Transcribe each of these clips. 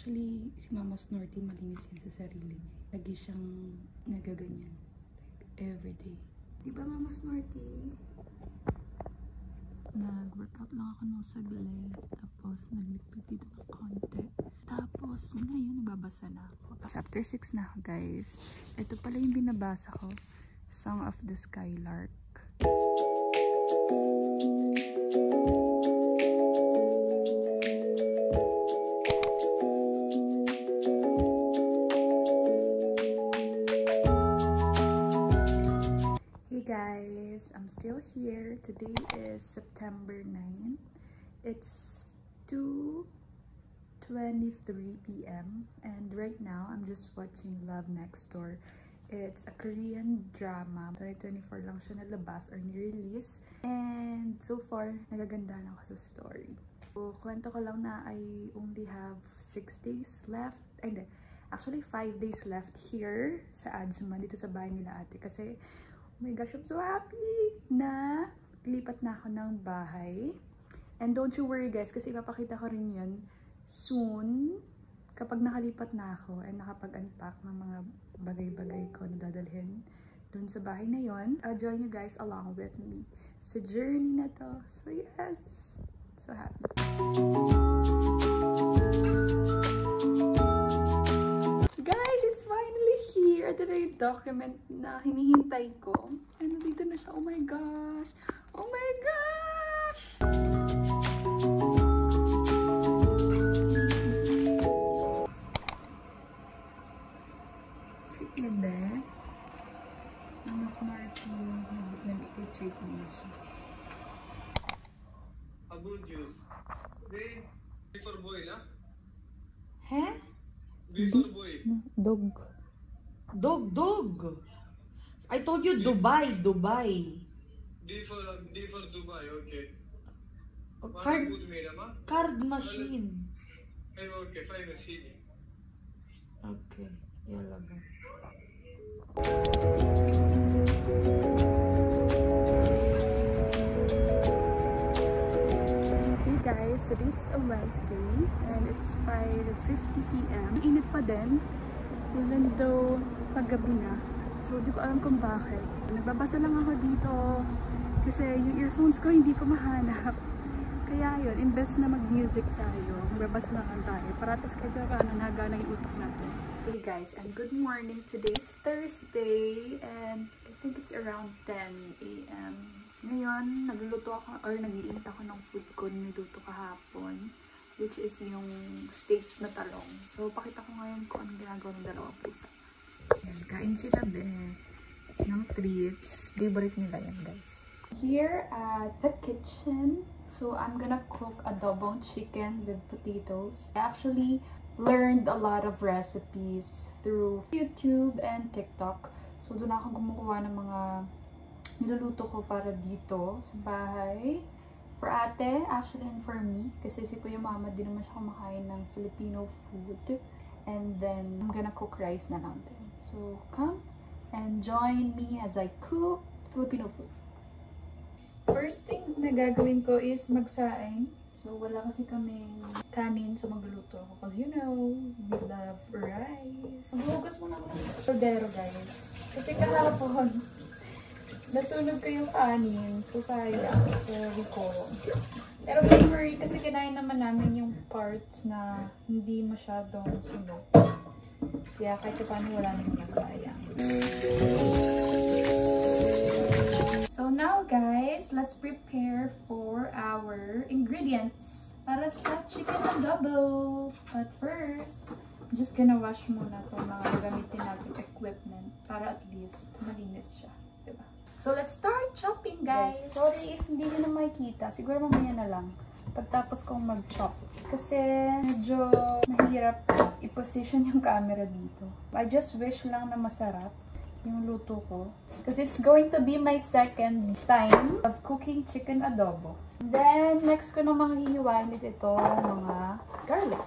Actually, si Mama Snorty malinis yan sa sarili niya. Lagi siyang nagaganyan. Like, everyday. Diba, Mama Snorty? Nag-workout lang ako nung saglit. Tapos, naglikpit dito ng konti. Tapos, ngayon, nagbabasa na ako. Chapter 6 na ako, guys. Ito pala yung binabasa ko. Song of the Skylark. Guys, I'm still here. Today is September 9. It's 2:23 p.m. and right now I'm just watching Love Next Door. It's a Korean drama. 2024 lang siya nalabas or ni-release. And so far, nagagandahan ako sa story. So, kwento ko lang na I only have 6 days left. Ay, hindi. Actually, 5 days left here sa Ajman, dito sa bahay nila ate. Kasi oh my gosh, I'm so happy na lipat na ako ng bahay. And don't you worry guys, kasi ipapakita ko rin yun soon kapag nakalipat na ako and nakapag-unpack ng mga bagay-bagay ko na dadalhin doon sa bahay na yun. I'll join you guys along with me sa journey na to. So yes, so happy. Ito na yung document na hinihintay ko. Ano, dito na siya. Oh my gosh! Oh my gosh! Treat niya ba? Ang Snorty. Nag-treat niya siya. Apple juice. B for boy, na? Huh? B for boy. Dog. Dog. I told you Dubai. D for Dubai, okay. Card machine. Okay, fine, machine. Okay, yalla ba. Hey guys, so this is a Wednesday and it's 5:50 p.m. Init pa din. Even though paggabi na. So, di ko alam kung bakit. Nagbabasa lang ako dito kasi yung earphones ko hindi ko mahanap. Kaya yun, imbes na mag-music tayo, magbabasa lang tayo. Paratas kayo nagana yung utak natin. Hey guys, and good morning. Today's Thursday and I think it's around 10 a.m. Ngayon, nagluluto ako or nag-iinit ako ng food ko niluto kahapon, which is yung steak na talong. So, pakita ko ngayon kung anong ginagawa ng dalawang pusa. Yan, kain sila ng treats. Favorite nila yan, guys. Here at the kitchen, so I'm gonna cook adobong chicken with potatoes. I actually learned a lot of recipes through YouTube and TikTok. So, doon ako gumukuha ng mga niluluto ko para dito sa bahay. For ate, actually, and for me. Kasi si Kuya Mama, di naman siya kumakain ng Filipino food. And then, I'm gonna cook rice na lang din. So, come and join me as I cook Filipino food. First thing na gagawin ko is magsaing. So, wala kasi kaming kanin. So, magluluto ako. Because you know, we love rice. Maghugas muna ako ng sodero, guys. Kasi kahapon, nasunog ko yung kanin. So, sayang. Sorry ko. Pero don't worry, kasi kinain naman namin yung parts na hindi masyadong sunog. Kaya kahit paano wala naman masayang. So now guys, let's prepare for our ingredients para sa chicken adobo. But first, I'm just gonna wash muna itong mga gagamitin natin equipment para at least malinis siya. Diba? So, let's start chopping, guys. Sorry if hindi nyo na makikita. Siguro mamaya na lang. Pagtapos kong mag-chop. Kasi medyo mahirap i-position yung camera dito. I just wish lang na masarap yung luto ko. Kasi it's going to be my second time of cooking chicken adobo. Then, next ko namang hihiwain is ito, mga garlic.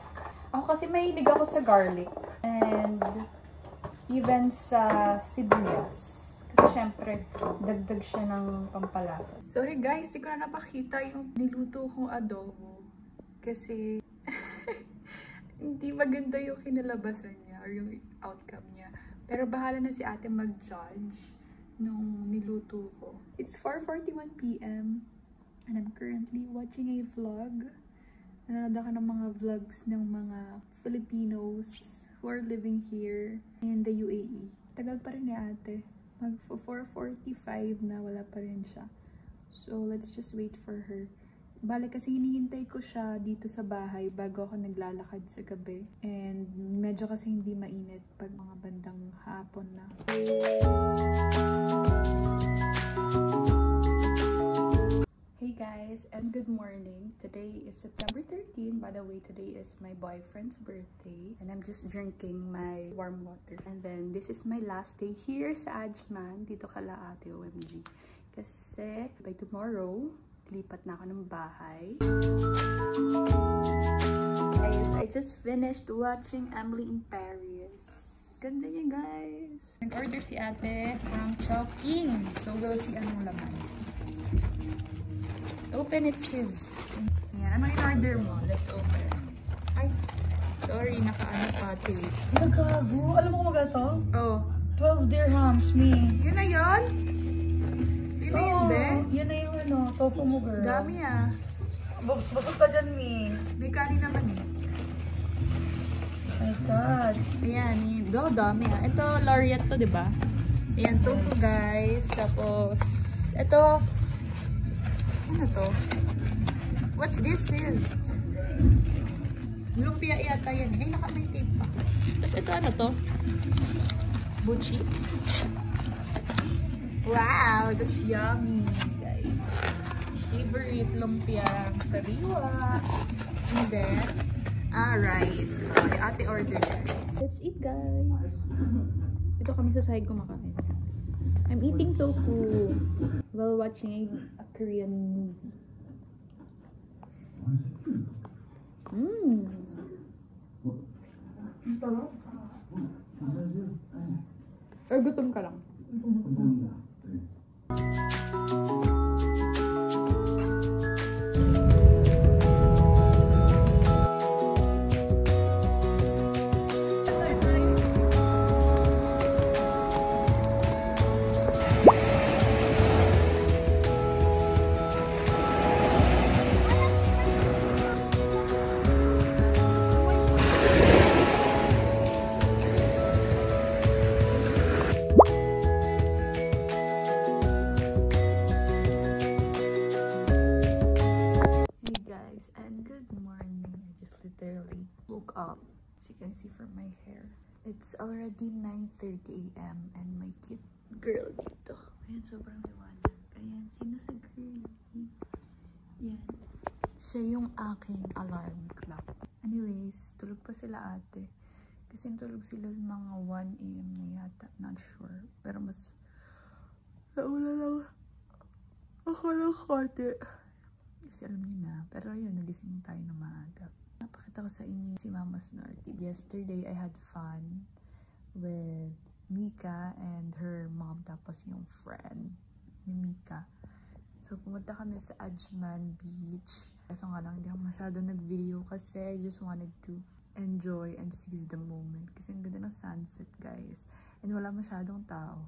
Ako kasi mahilig ako sa garlic. And even sa sibuyas. Kasi syempre, dagdag siya ng pampalasa. Sorry guys, di ko na napakita yung niluto kong adobo. Kasi, hindi maganda yung kinalabasan niya or yung outcome niya. Pero bahala na si ate mag-judge nung niluto ko. It's 4:41 p.m. and I'm currently watching a vlog. Nanonood ako ng mga vlogs ng mga Filipinos who are living here in the UAE. Tagal pa rin ni ate. Mag 4:45 na, wala pa rin siya. So, let's just wait for her. Bale kasi hinihintay ko siya dito sa bahay bago ako naglalakad sa gabi. And medyo kasi hindi mainit pag mga bandang hapon na. Hey guys, and good morning. Today is September 13. By the way, today is my boyfriend's birthday. And I'm just drinking my warm water. And then, this is my last day here sa Ajman. Dito kala ate, OMG. Kasi by tomorrow, lipat na ako ng bahay. Guys, I just finished watching Emily in Paris. Ganda niya, guys. Nag-order si ate from Chowking. So, we'll see anong laman. Open it, sis. Ayan, ano in-order mo? Let's open. Ay, sorry, naka-ano pati. Nagago? Alam mo kung magkano to? Oh. 12 dirhams, me. Yun na yun? Yun na yun, be? Yan na yung ano, tofu mo, girl. Dami ah. Busog ka dyan, me. May kanin naman eh. Oh my God. Ayan, yun. Oh, dami ah. Ito, Laureate to, diba? Ayan, tofu guys. Tapos, ito. Ano to? What's this, sis? Lumpia yata yan. Ay, may tape pa. Tapos ito, ano to? Buchi. Wow, that's yummy, guys. Favorite lumpia sariwa. And then, rice. Okay, ate order, guys. Let's eat, guys. Ito kami sa side kumakain. I'm eating tofu while watching a Korean movie. Or gutom ka lang? Literally woke up, as you can see from my hair. It's already 9:30 a.m. and my cute girl dito. Ayan, sobrang liwanag. Ayan, sino sa girl? Yan. Siya yung aking alarm clock. Anyways, tulog pa sila ate. Kasi tulog sila mga 1 a.m. na yata. Not sure. Pero mas nauna lang ako ng konti. Kasi alam niyo na. Pero yun, nagising tayo na maaga. Napakita ko sa inyo si Mama Snorty. Yesterday, I had fun with Mika and her mom, tapos yung friend ni Mika. So, pumunta kami sa Ajman Beach. Kaso nga lang, hindi ako masyado nag-video kasi I just wanted to enjoy and seize the moment. Kasi ang ganda ng sunset, guys. And wala masyadong tao.